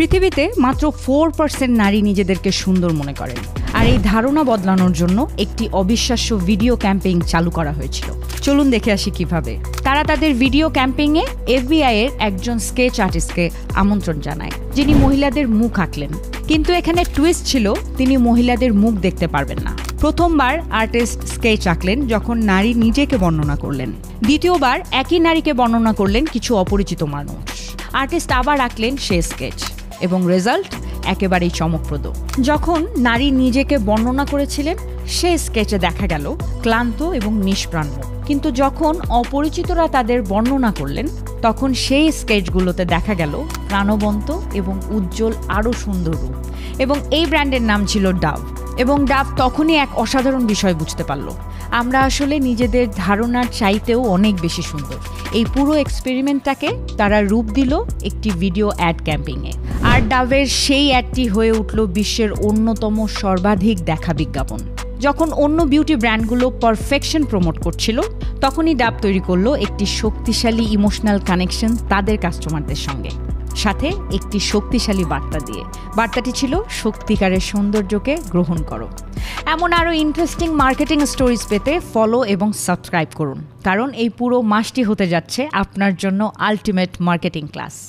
পৃথিবীতে মাত্র 4% নারী নিজেদেরকে সুন্দর মনে করেন, আর এই ধারণা বদলানোর জন্য একটি অবিশ্বাস্য ভিডিও ক্যাম্পেইন চালু করা হয়েছিল। চলুন দেখে আসি কিভাবে। তারা তাদের ভিডিও ক্যাম্পেইনে FBI এর একজন স্কেচ আর্টিস্টকে আমন্ত্রণ জানায়, যিনি মহিলাদের মুখ আঁকলেন। কিন্তু এখানে টুইস্ট ছিল, তিনি মহিলাদের মুখ দেখতে পারবেন না। প্রথমবার আর্টিস্ট স্কেচ আঁকলেন যখন নারী নিজেকে বর্ণনা করলেন। দ্বিতীয়বার একই নারীকে বর্ণনা করলেন কিছু অপরিচিত মানুষ। আর্টিস্ট আবার আঁকলেন সে স্কেচ, এবং রেজাল্ট একেবারেই চমকপ্রদ। যখন নারী নিজেকে বর্ণনা করেছিলেন, সে স্কেচে দেখা গেল ক্লান্ত এবং নিষ্প্রাণ। কিন্তু যখন অপরিচিতরা তাদের বর্ণনা করলেন, তখন সেই স্কেচগুলোতে দেখা গেল প্রাণবন্ত এবং উজ্জ্বল আরও সুন্দর রূপ। এবং এই ব্র্যান্ডের নাম ছিল ডাভ। এবং ডাভ তখনই এক অসাধারণ বিষয় বুঝতে পারল, আমরা আসলে নিজেদের ধারণার চাইতেও অনেক বেশি সুন্দর। এই পুরো এক্সপেরিমেন্টটাকে তারা রূপ দিল একটি ভিডিও অ্যাড ক্যাম্পেইনে। আর ডাভের সেই অ্যাডটি হয়ে উঠল বিশ্বের অন্যতম সর্বাধিক দেখা বিজ্ঞাপন। যখন অন্য বিউটি ব্র্যান্ডগুলো পারফেকশন প্রমোট করছিল, তখনই ডাভ তৈরি করলো একটি শক্তিশালী ইমোশনাল কানেকশন তাদের কাস্টমারদের সঙ্গে, সাথে একটি শক্তিশালী বার্তা দিয়ে। বার্তাটি ছিল সত্যিকারের সৌন্দর্যকে গ্রহণ করো। এমন আরও ইন্টারেস্টিং মার্কেটিং স্টোরিজ পেতে ফলো এবং সাবস্ক্রাইব করুন, কারণ এই পুরো মাসটি হতে যাচ্ছে আপনার জন্য আলটিমেট মার্কেটিং ক্লাস।